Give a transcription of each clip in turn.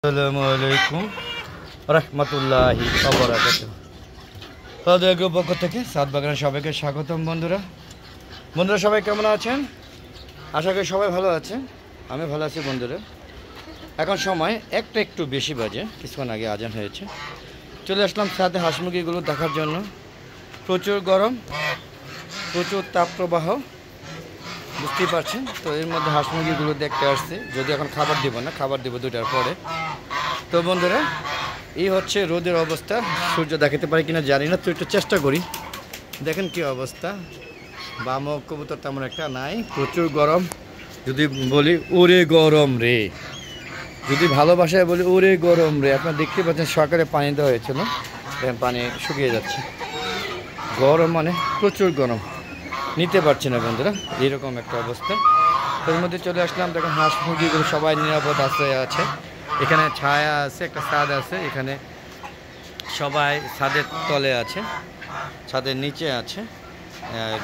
আসসালামু আলাইকুম রাহমাতুল্লাহি ওয়া বারাকাতুহু। তাদের পক্ষ থেকে সাত বাগানের সবাইকে স্বাগতম। বন্ধুরা সবাই কেমন আছেন? আশা করি সবাই ভালো আছেন। আমি ভালো আছি বন্ধুরা। এখন সময় একটু বেশি বাজে, কিছুক্ষণ আগে আজান হয়েছে। চলে আসলাম সাথে হাঁস মুরগিগুলো দেখার জন্য। প্রচুর গরম, প্রচুর তাপপ্রবাহ, বুঝতেই পারছেন। তো এর মধ্যে হাঁস মুরগিগুলো দেখতে আসছে, যদি এখন খাবার দিব না, খাবার দিব 2টার পরে। তো বন্ধুরা এই হচ্ছে রোদের অবস্থা। সূর্য দেখাতে পারি কিনা জানি না, তো একটু চেষ্টা করি। দেখেন কি অবস্থা, বাম কবুতর তেমন একটা নাই, প্রচুর গরম। যদি বলি ওরে গরম রে, যদি ভালোবাসায় বলি ওরে গরম রে। আপনারা দেখতে পাচ্ছেন সকালে পানি দেওয়া হয়েছিল, দেখেন পানি শুকিয়ে যাচ্ছে। গরম মানে প্রচুর গরম, নিতে পারছি না বন্ধুরা, এরকম একটা অবস্থা। তার মধ্যে চলে আসলাম। দেখেন হাঁস মুরগিগুলো সবাই নিরাপদ আশ্রয়ে আছে। এখানে ছায়া আছে, একটা ছাদ আছে, এখানে সবাই ছাদের তলে আছে, ছাদের নিচে আছে।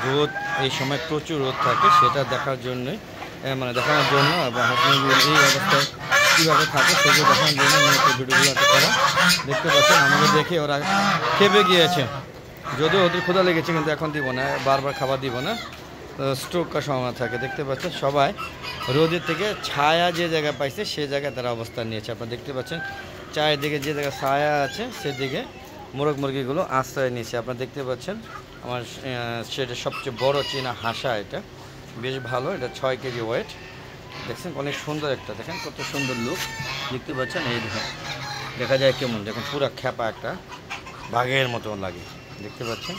রোদ এই সময় প্রচুর রোদ থাকে, সেটা দেখার জন্যই দেখানোর জন্য হাঁস মুরগি এই অবস্থায় কীভাবে থাকে সেগুলো দেখানোর জন্য ভিডিওগুলো করা। দেখতে পাচ্ছেন আমাকে দেখে ওরা খেপে গিয়েছে। যদিও ওদের ক্ষুধা লেগেছে, কিন্তু এখন দিব না, বারবার খাবার দিব না, স্ট্রোক করার সম্ভাবনা থাকে। দেখতে পাচ্ছেন সবাই রোদের থেকে ছায়া যে জায়গায় পাইছে সেই জায়গায় তারা অবস্থান নিয়েছে। আপনারা দেখতে পাচ্ছেন চারিদিকে যে জায়গায় ছায়া আছে সেদিকে মোরগ মুরগিগুলো আশ্রয় নিয়েছে। আপনারা দেখতে পাচ্ছেন আমার সেটা সবচেয়ে বড় চীনা হাঁসা, এটা বেশ ভালো, এটা 6 কেজি ওয়েট। দেখছেন অনেক সুন্দর একটা, দেখেন কত সুন্দর লুক। দেখতে পাচ্ছেন এই দেখেন, দেখা যায় কেমন, দেখুন পুরো খ্যাপা একটা বাঘের মতো লাগে। দেখতে পাচ্ছেন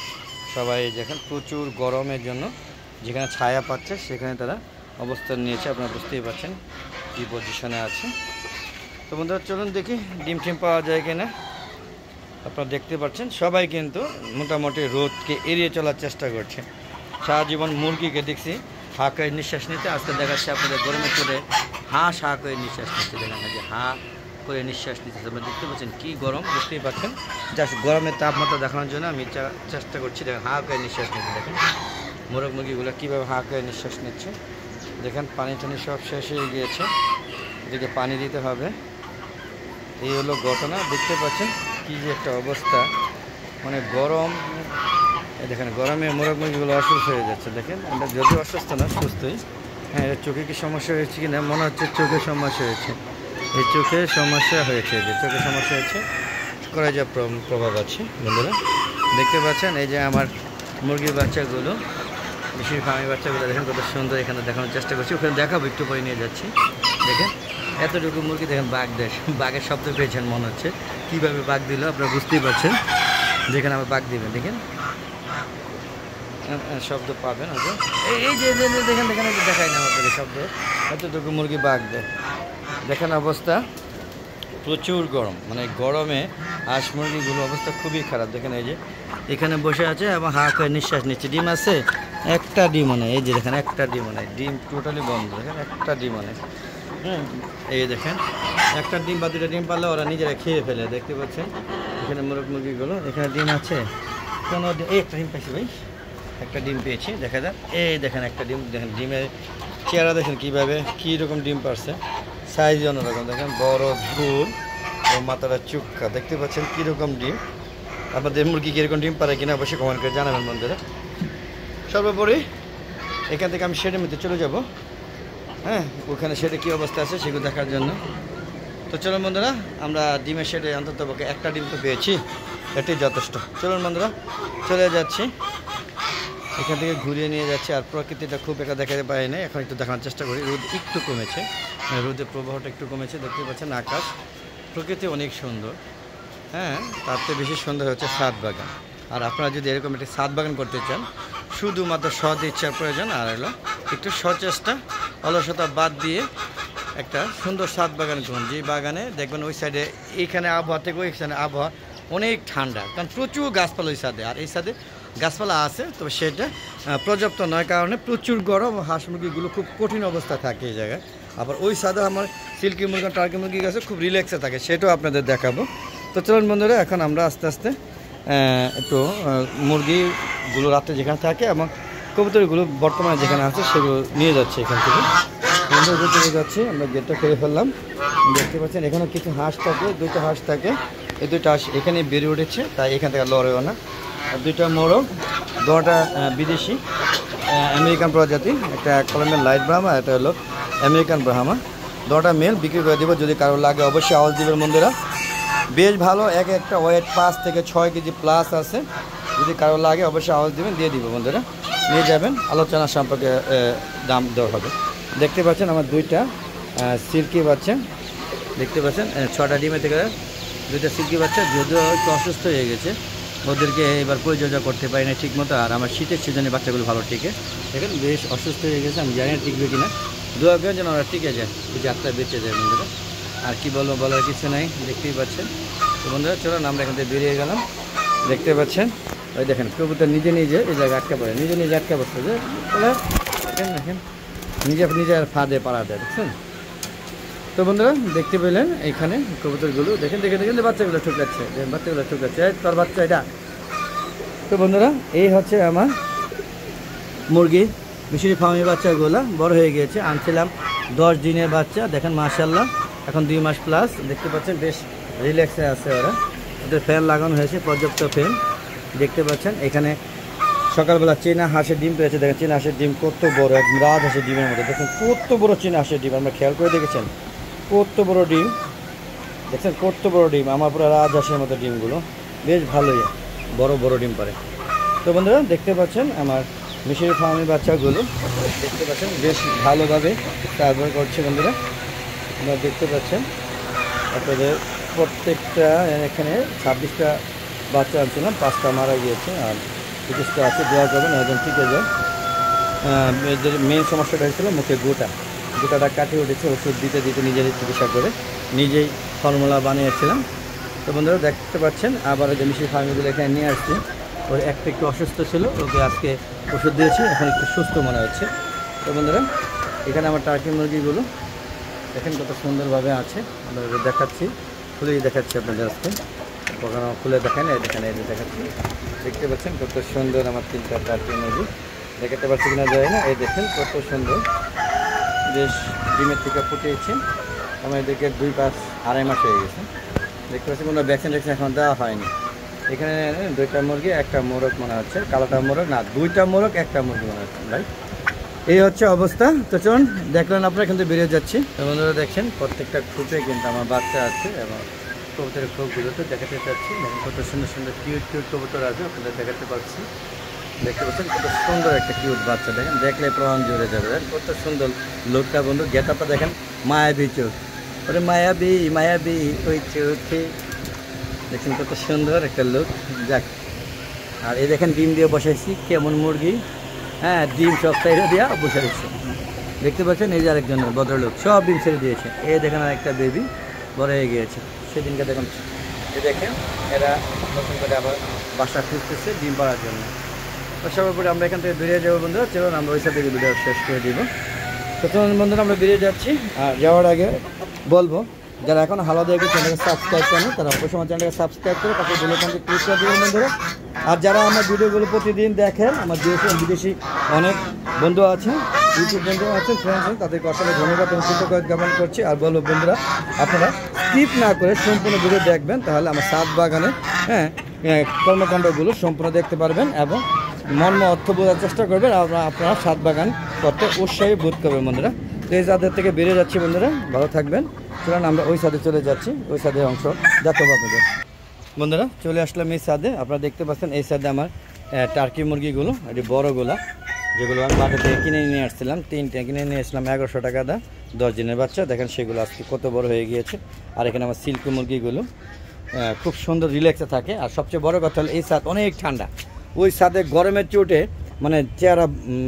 সবাই দেখেন প্রচুর গরমের জন্য যেখানে ছায়া পাচ্ছে সেখানে তারা অবস্থান নিয়েছে। আপনারা বুঝতেই পারছেন কী পজিশনে আছে। তো বন্ধুরা চলুন দেখি ডিম টিম পাওয়া যায় কিনা। আপনারা দেখতে পাচ্ছেন সবাই কিন্তু মোটামুটি রোদকে এড়িয়ে চলার চেষ্টা করছে। সারা জীবন মুরগিকে দেখছি হা করে নিঃশ্বাস নিতে, আজকে দেখাচ্ছে আপনাদের গরমে চলে হাঁস হা করে নিঃশ্বাস নিচ্ছে। দেখেন যে হা করে নিঃশ্বাস নিচ্ছে। আপনারা দেখতে পাচ্ছেন কী গরম, বুঝতেই পারছেন। জাস্ট গরমের তাপমাত্রা দেখানোর জন্য আমি চেষ্টা করছি। দেখেন হা করে নিঃশ্বাস নিচ্ছে, দেখেন মোরগ মুরগিগুলো কীভাবে হা করে নিঃশ্বাস নিচ্ছে। দেখেন পানি টানি সব শেষ হয়ে গিয়েছে, এদিকে পানি দিতে হবে। এই হলো ঘটনা। দেখতে পাচ্ছেন কী যে একটা অবস্থা, মানে গরম। দেখেন গরমে মোরগ মুরগিগুলো অসুস্থ হয়ে যাচ্ছে। দেখেন আমরা যদি অসুস্থ না, সুস্থই। হ্যাঁ, এটা চোখে কি সমস্যা হয়েছে কি না, মনে হচ্ছে চোখে সমস্যা হয়েছে। এই চোখে সমস্যা হয়েছে, যে চোখে সমস্যা হয়েছে, করে যা প্রভাব আছে বন্ধুরা। দেখতে পাচ্ছেন এই যে আমার মুরগির বাচ্চাগুলো, বেশির ফার্মি বাচ্চাগুলো দেখেন কত সুন্দর। এখানে দেখানোর চেষ্টা করছি, ওখানে দেখাবো, একটু পরে নিয়ে যাচ্ছি। দেখেন এতটুকু মুরগি, দেখেন বাঘ দেশ, বাঘের শব্দ পেয়েছেন মনে হচ্ছে। কীভাবে বাঘ দিল আপনারা বুঝতেই পারছেন। যেখানে আমার বাঘ দিবেন দেখেন শব্দ পাবেন হয়তো। এই যে দেখেন দেখেন দেখাই না আপনাদের শব্দ। এতটুকু মুরগি বাঘ দেয়, দেখেন অবস্থা প্রচুর গরম। মানে গরমে হাঁস মুরগিগুলো অবস্থা খুবই খারাপ। দেখেন এই যে এখানে বসে আছে এবং হা করে নিঃশ্বাস নিচ্ছে। ডিম আছে, একটা ডিমও নেই। এই যে দেখেন একটা ডিমও নেই, ডিম টোটালি বন্ধ। দেখেন একটা ডিমও নেই। এই দেখেন একটা ডিম বা 2টা ডিম পারলে ওরা নিজেরা খেয়ে ফেলে। দেখতে পাচ্ছেন এখানে মোরগ মুরগিগুলো, এখানে ডিম আছে কোনো। এই একটা ডিম পাইছি ভাই, একটা ডিম পেয়েছি, দেখা যাক। এই দেখেন একটা ডিম, দেখেন ডিমের চেহারা দেখেন কীভাবে, কীরকম ডিম পারছে, সাইজ অন্যরকম। দেখেন বড় ঝুল ও মাথাটা চুক্কা। দেখতে পাচ্ছেন কীরকম ডিম। আপনাদের মুরগি কীরকম ডিম পারে কিনা অবশ্যই কমেন্ট করে জানাবেন বন্ধুরা। সর্বোপরি এখান থেকে আমি শেডের মধ্যে চলে যাব। হ্যাঁ, ওখানে শেডে কী অবস্থা আছে সেগুলো দেখার জন্য। তো চলুন বন্ধুরা, আমরা ডিমের শেডে অন্তত একটা ডিম তো পেয়েছি, এটাই যথেষ্ট। চলুন বন্ধুরা চলে যাচ্ছি, এখান থেকে ঘুরিয়ে নিয়ে যাচ্ছি। আর প্রকৃতিটা খুব একটা দেখাতে পারি না, এখন একটু দেখানোর চেষ্টা করি। রোদ একটু কমেছে, রোদের প্রবাহটা একটু কমেছে। দেখতে পাচ্ছেন আকাশ, প্রকৃতি অনেক সুন্দর। হ্যাঁ, তার চেয়ে বেশি সুন্দর হচ্ছে ছাদ বাগান। আর আপনারা যদি এরকম একটি ছাদ বাগান করতে চান, শুধুমাত্র সৎ ইচ্ছার প্রয়োজন, আর হলো একটু সচেষ্টা, অলসতা বাদ দিয়ে একটা সুন্দর ছাদ বাগান করুন। যে বাগানে দেখবেন ওই সাইডে, এইখানে আবহাওয়া থেকে ওই সাইডে আবহাওয়া অনেক ঠান্ডা, কারণ প্রচুর গাছপালা ওই সাইডে। আর এই সাইডে গাছপালা আছে, তবে সেটা পর্যাপ্ত নয়, কারণে প্রচুর গরম। হাঁস মুরগিগুলো খুব কঠিন অবস্থা থাকে এই জায়গায়। আবার ওই সাইডে আমার সিল্কি মুরগি, টার্কি মুরগি গাছে খুব রিল্যাক্সে থাকে, সেটাও আপনাদের দেখাবো। তো চলুন বন্ধুরা, এখন আমরা আস্তে আস্তে একটু মুরগিগুলো রাত্রে যেখানে থাকে এবং কবুতরগুলো বর্তমানে যেখানে আছে সেগুলো নিয়ে যাচ্ছে এখান থেকে। বন্ধুরা চলে যাচ্ছি, আমরা গেটটা খুলে ফেললাম। দেখতে পাচ্ছেন এখানে কিছু হাঁস থাকে, দুটো হাঁস থাকে, এই দুটো হাঁস এখানে বেরিয়ে উঠেছে, তাই এখান থেকে লড়েও না। আর দুইটা মোরগ, দুটা বিদেশি আমেরিকান প্রজাতি, একটা কলম্বিয়ান লাইট ব্রাহ্মা, এটা হলো আমেরিকান ব্রাহ্মা। দুটা মেল বিক্রি করে দেবো, যদি কারো লাগে অবশ্যই আওয়াজ দিবেন বন্ধুরা। বেশ ভালো, একটা ওয়েট 5 থেকে 6 কেজি প্লাস আছে, যদি কারো লাগে অবশ্যই আওয়াজ দিবেন, দিয়ে দিব বন্ধুরা, নিয়ে যাবেন। আলোচনা সম্পর্কে দাম দেওয়া হবে। দেখতে পাচ্ছেন আমার দুইটা সিল্কি বাচ্চা, দেখতে পাচ্ছেন 6টা ডিমের থেকে দুইটা সিল্কি বাচ্চা, যদিও একটু অসুস্থ হয়ে গেছে, ওদেরকে এবার পরিচর্যা করতে পারি না ঠিক মতো। আর আমার শীতের সিজনে বাচ্চাগুলো ভালো টিকে, দেখেন বেশ অসুস্থ হয়ে গেছে, আমি জানি না টিকবে কিনা, দোয়া করে যেন ওরা টিকে যায়, এই যাত্রা বেঁচে যায় বন্ধুরা। আর কি বলবো, বলার কিছু নাই, দেখতেই পাচ্ছেন। তো বন্ধুরা চলুন আমরা এখান থেকে বেরিয়ে গেলাম। দেখতে পাচ্ছেন ওই দেখেন কবুতর নিজে নিজে এই জায়গায় আটকা পড়ে, নিজে নিজে আটকা পড়ছে, যে দেখেন দেখেন নিজে আর ফাঁদে পাড়া দেয়, দেখছেন। তো বন্ধুরা দেখতে পেলেন এইখানে কবুতরগুলো, দেখেন দেখেন দেখেন বাচ্চাগুলো ঠুকাচ্ছে, বাচ্চাগুলো ঠুকাচ্ছে, তোর বাচ্চা এটা। তো বন্ধুরা এই হচ্ছে আমার মুরগি মিশরি ফার্মের বাচ্চাগুলো, বড় হয়ে গিয়েছে। আনছিলাম 10 দিনের বাচ্চা, দেখেন মাশাআল্লাহ এখন 2 মাস প্লাস। দেখতে পাচ্ছেন বেশ রিল্যাক্সে আছে ওরা, ওদের ফ্যান লাগানো হয়েছে, পর্যাপ্ত ফ্যান। দেখতে পাচ্ছেন এখানে সকালবেলা চীনা হাঁসের ডিম পেয়েছে, দেখেন চীনা হাঁসের ডিম কত বড়, এক রাজ হাঁসের ডিমের মধ্যে, দেখুন কত বড় চীনা হাঁসের ডিম, আমরা খেয়াল করে দেখেছেন কত বড় ডিম, দেখছেন কত বড় ডিম, আমার পুরো রাজ হাঁসের মতো ডিমগুলো, বেশ ভালোই বড় বড় ডিম পারে। তো বন্ধুরা দেখতে পাচ্ছেন আমার মিশরি ফার্মের বাচ্চাগুলো, দেখতে পাচ্ছেন বেশ ভালোভাবে সার্ভার করছে বন্ধুরা, আপনারা দেখতে পাচ্ছেন। আপনাদের প্রত্যেকটা এখানে 26টা বাচ্চা আনছিলাম, 5টা মারা গিয়েছে, আর 25টা আছে, দেওয়া যাবে না, একজন টিকে যায়। এদের মেন সমস্যাটা হয়েছিল মুখে গোটাটা কাটিয়ে উঠেছে, ওষুধ দিতে দিতে নিজেরই চিকিৎসা করে নিজেই ফর্মুলা বানিয়েছিলাম। তো বন্ধুরা দেখতে পাচ্ছেন আবার যে মিশরি ফার্মিগুলো এখানে নিয়ে আসছি, ওর একটা একটু অসুস্থ ছিল, ওকে আজকে ওষুধ দিয়েছি, এখন একটু সুস্থ মনে হচ্ছে। তো বন্ধুরা এখানে আমার টার্কি মুরগিগুলো দেখেন কত সুন্দরভাবে আছে, আমরা দেখাচ্ছি, খুলেই দেখাচ্ছি আপনাদের আজকে, কখনো খুলে দেখেন, এই দেখেন এই দেখাচ্ছি। দেখতে পাচ্ছেন কত সুন্দর আমার 3টা টার্কি মুরগি, দেখাতে পারছি কিনা যায় না, এই দেখেন কত সুন্দর, বেশ ডিমের থেকে ফুটেছে। আমার এদেরকে 2-2.5 মাস হয়ে গেছে। দেখতে পাচ্ছি কোনো ভ্যাকসিন এখন দেওয়া হয়নি। এখানে 2টা মুরগি, একটা মোরগ মনে হচ্ছে, কালোটা মোরগ না, 2টা মোরগ, একটা মুরগি মনে হচ্ছে ভাই। এই হচ্ছে অবস্থা। তো চলুন দেখলেন আপনারা কিন্তু বেরিয়ে যাচ্ছি। বন্ধুরা দেখছেন প্রত্যেকটা খুঁটে কিন্তু আমার বাচ্চা আছে, এবং কবুতরের খোপগুলোতে দেখাতে চাচ্ছি, দেখেন কত সুন্দর সুন্দর কিউট কবুতর আছে, আপনাদের দেখাতে পারছি। দেখতে পাচ্ছেন কত সুন্দর একটা কিউট বাচ্চা, দেখেন দেখলে প্রাণ জুড়ে যাবে, দেখেন কত সুন্দর লোকটা বন্ধু, গেটআপটা দেখেন, মায়াবী চোখ, ওরে মায়াবী মায়াবী ওই চোখে, দেখছেন কত সুন্দর একটা লোক। যাক, আর এই দেখেন ডিম দিয়ে বসাইছি, কেমন মুরগি, হ্যাঁ ডিম সব সাইডে দেওয়া বসে দিচ্ছে। দেখতে পাচ্ছেন এই যে আরেকজনের ভদ্রলোক, সব ডিম ছেড়ে দিয়েছে। এই দেখেন আর একটা বেবি বড় হয়ে গিয়েছে, সেদিনকে দেখুন এই দেখেন এরা নতুন করে আবার বাসা খুঁজতেছে ডিম পাড়ার জন্য। তো সবার পরে আমরা এখান থেকে বেরিয়ে যাবো বন্ধুরা, চলুন আমরা ওই সাথে ভিডিও শেষ করে দিব। তো চলুন বন্ধুরা আমরা বেরিয়ে যাচ্ছি। আর যাওয়ার আগে বলবো, যারা এখন হালাদা এগো চ্যানেলকে সাবস্ক্রাইব করেন, তারা অবশ্যই আমার চ্যানেলকে সাবস্ক্রাইব করে পাশে বেল আইকনটি ক্লিক করে দেবেন বন্ধুরা। আর যারা আমার ভিডিওগুলো প্রতিদিন দেখেন, আমার দেশে বিদেশি অনেক বন্ধু আছে, ইউটিউব বন্ধু আছেন, ফ্রেন্ডস আছেন, তাদেরকে অসংখ্য ধন্যবাদ এবং কৃতজ্ঞতা জ্ঞাপন করছি। আর বলবো বন্ধুরা, আপনারা স্কিপ না করে সম্পূর্ণ ভিডিও দেখবেন, তাহলে আমার ছাদ বাগানে কর্মকাণ্ডগুলো সম্পূর্ণ দেখতে পারবেন, এবং মর্ম অর্থ বোঝার চেষ্টা করবেন, আপনারা ছাদ বাগান করতে উৎসাহী বোধ করবেন বন্ধুরা। তো এই ছাদের থেকে বেরিয়ে যাচ্ছি বন্ধুরা, ভালো থাকবেন। চলুন আমরা ওই ছাদে চলে যাচ্ছি, ওই ছাদের অংশ দেখাবো আপনাদের। বন্ধুরা চলে আসলাম এই ছাদে, আপনারা দেখতে পাচ্ছেন এই ছাদে আমার টার্কি মুরগিগুলো, এটি বড়গুলা, যেগুলো আমি মাঠে থেকে কিনে নিয়ে আসছিলাম, 3টে কিনে নিয়ে আসলাম 1100 টাকা দা, 10 দিনের বাচ্চা, দেখেন সেগুলো আজকে কত বড় হয়ে গিয়েছে। আর এখানে আমার সিল্কি মুরগিগুলো খুব সুন্দর রিল্যাক্সে থাকে। আর সবচেয়ে বড় কথা হলো এই ছাদ অনেক ঠান্ডা, ওই ছাদে গরমের চোটে মানে চেহারা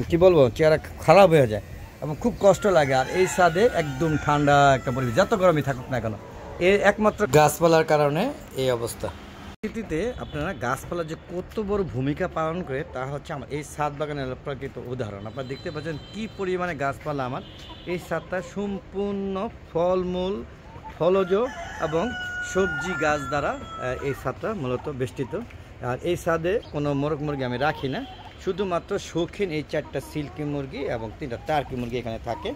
কি বলবো, চেহারা খারাপ হয়ে যায় এবং খুব কষ্ট লাগে। আর এই ছাদে একদম ঠান্ডা একটা পরিবেশ, যত গরমই থাকুক না কেন, এর একমাত্র গাছপালার কারণে এই অবস্থা। প্রকৃতিতে আপনারা গাছপালা যে কত বড় ভূমিকা পালন করে, তা হচ্ছে আমার এই ছাদ বাগানের প্রকৃত উদাহরণ। আপনারা দেখতে পাচ্ছেন কি পরিমাণে গাছপালা আমার এই ছাদটা সম্পূর্ণ ফলমূল, ফলজ এবং সবজি গাছ দ্বারা এই ছাদটা মূলত বেষ্টিত। আর এই ছাদে কোনো মোরগ মুরগি আমি রাখি না, শুধুমাত্র শৌখিন এই 4টা সিল্কি মুরগি এবং 3টা টার্কি মুরগি এখানে থাকে।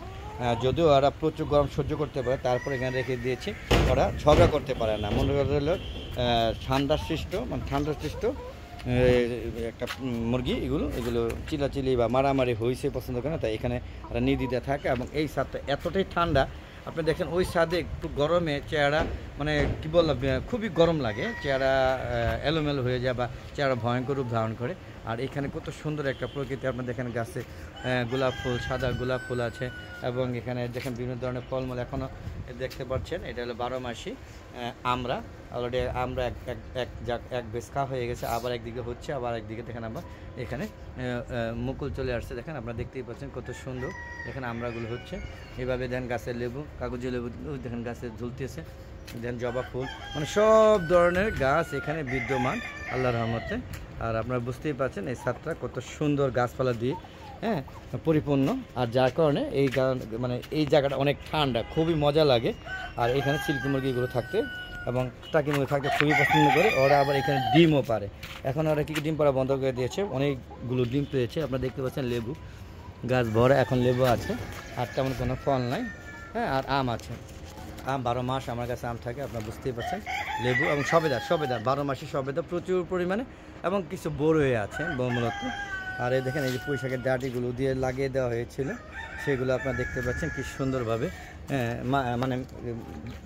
যদিও ওরা প্রচুর গরম সহ্য করতে পারে, তারপর এখানে রেখে দিয়েছে। ওরা ঝগড়া করতে পারে না, মনে হলো ঠান্ডার সৃষ্ট মানে ঠান্ডার সৃষ্ট একটা মুরগি। এগুলো চিলাচিলি বা মারামারি হয়েছে পছন্দ করে না, তাই এখানে ওরা নির্দ্বিধা থাকে। এবং এই ছাদটা এতটাই ঠান্ডা, আপনি দেখেন ওই ছাদে একটু গরমে চেহারা মানে কী বললাম, খুবই গরম লাগে, চেহারা এলোমেলো হয়ে যায় বা চেহারা ভয়ঙ্কর রূপ ধারণ করে। আর এখানে কত সুন্দর একটা প্রকৃতি, আপনি দেখেন গাছে গোলাপ ফুল, সাদা গোলাপ ফুল আছে। এবং এখানে দেখেন বিভিন্ন ধরনের ফলমূল এখনও দেখতে পাচ্ছেন। এটা হলো 12 মাসি আমরা, অলরেডি আমরা এক বেশ খাওয়া হয়ে গেছে, আবার একদিকে হচ্ছে, আবার একদিকে দেখেন আমরা এখানে মুকুল চলে আসছে। দেখেন আপনারা দেখতেই পাচ্ছেন কত সুন্দর, দেখেন আমরাগুলো হচ্ছে এভাবে। দেন গাছের লেবু, কাগজি লেবু দেখেন গাছে ঝুলতেছে। দেন জবা ফুল, মানে সব ধরনের গাছ এখানে বিদ্যমান আল্লাহর রহমতে। আর আপনারা বুঝতেই পারছেন এই ছাদটা কত সুন্দর গাছপালা দিয়ে পরিপূর্ণ। আর যার কারণে মানে এই জায়গাটা অনেক ঠান্ডা, খুবই মজা লাগে। আর এখানে সিল্কি মুরগিগুলো থাকতে এবং টাকি মুরগি থাকতে খুবই পছন্দ করে। ওরা আবার এখানে ডিমও পারে। এখন ওরা কী ডিম পাড়া বন্ধ করে দিয়েছে, অনেকগুলো ডিম পেয়েছে। আপনারা দেখতে পাচ্ছেন লেবু গাছ ভরা এখন লেবু আছে, আর তেমন কোনো ফল নাই। আর আম আছে, আম 12 মাস আমার কাছে আম থাকে, আপনারা বুঝতেই পারছেন। লেবু এবং সবেদা 12 মাসে সবেদা প্রচুর পরিমাণে, এবং কিছু বড়ই আছে মূলত। আর এই দেখেন এই যে পুঁইশাকের ডাঁটিগুলো দিয়ে লাগিয়ে দেওয়া হয়েছিল, সেগুলো আপনারা দেখতে পাচ্ছেন কি সুন্দরভাবে মানে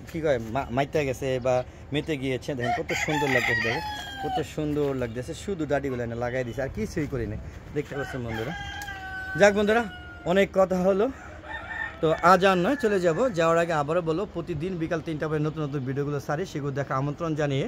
কী কয় মাইতে গেছে বা মেতে গিয়েছে। দেখেন কত সুন্দর লাগতেছে, দেখেন কত সুন্দর লাগতেছে। শুধু ডাঁটিগুলো এনে লাগাই দিয়েছে, আর কিছুই করিনি, দেখতে পাচ্ছেন বন্ধুরা। যাক বন্ধুরা, অনেক কথা হলো, তো আজ আর নয়, চলে যাওয়ার আগে আবারও বলো, প্রতিদিন বিকাল 3টা বাজে নতুন নতুন ভিডিওগুলো সারি, সেগুলো দেখা আমন্ত্রণ জানিয়ে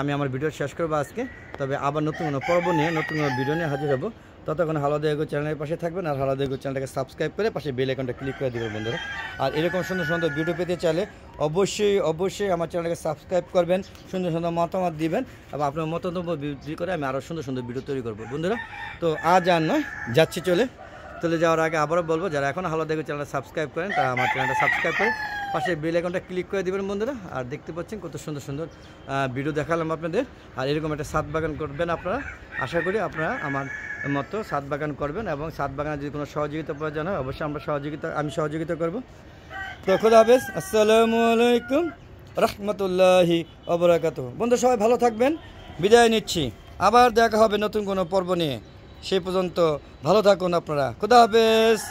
আমি আমার ভিডিও শেষ করবো আজকে। তবে আবার নতুন কোনো পর্ব নিয়ে, নতুন কোনো ভিডিও নিয়ে হাজির হবো। ততক্ষণ হালাদা এগো চ্যানেলের পাশে থাকবেন, আর হালাদা এগো চ্যানেলটাকে সাবস্ক্রাইব করে পাশে বেল আইকনটা ক্লিক করে দেবেন বন্ধুরা। আর এরকম সুন্দর সুন্দর ভিডিও পেতে চাইলে অবশ্যই আমার চ্যানেলটাকে সাবস্ক্রাইব করবেন, সুন্দর সুন্দর মতামত দিবেন, এবং আপনার মতামত বিক্রি করে আমি আরও সুন্দর সুন্দর ভিডিও তৈরি করবো বন্ধুরা। তো আজ আর নয়, যাচ্ছি। চলে যাওয়ার আগে আবারও বলবো, যারা এখন হালাদা এগো চ্যানেলটা সাবস্ক্রাইব করেন, তারা আমার চ্যানেলটা সাবস্ক্রাইব করে পাশে বেল আইকনটা ক্লিক করে দেবেন বন্ধুরা। আর দেখতে পাচ্ছেন কত সুন্দর সুন্দর ভিডিও দেখালাম আপনাদের। আর এরকম একটা ছাদ বাগান করবেন আপনারা, আশা করি আপনারা আমার মতো ছাদ বাগান করবেন। এবং ছাদ বাগানে যদি কোনো সহযোগিতা প্রয়োজন হয়, অবশ্যই আমি সহযোগিতা করব। তো খোদা হাফেজ, আসসালামু আলাইকুম রহমতুল্লাহি ওয়া বারাকাতুহু। বন্ধু সবাই ভালো থাকবেন, বিদায় নিচ্ছি। আবার দেখা হবে নতুন কোনো পর্ব নিয়ে। সেই পর্যন্ত ভালো থাকুন আপনারা। খোদা হাফেজ।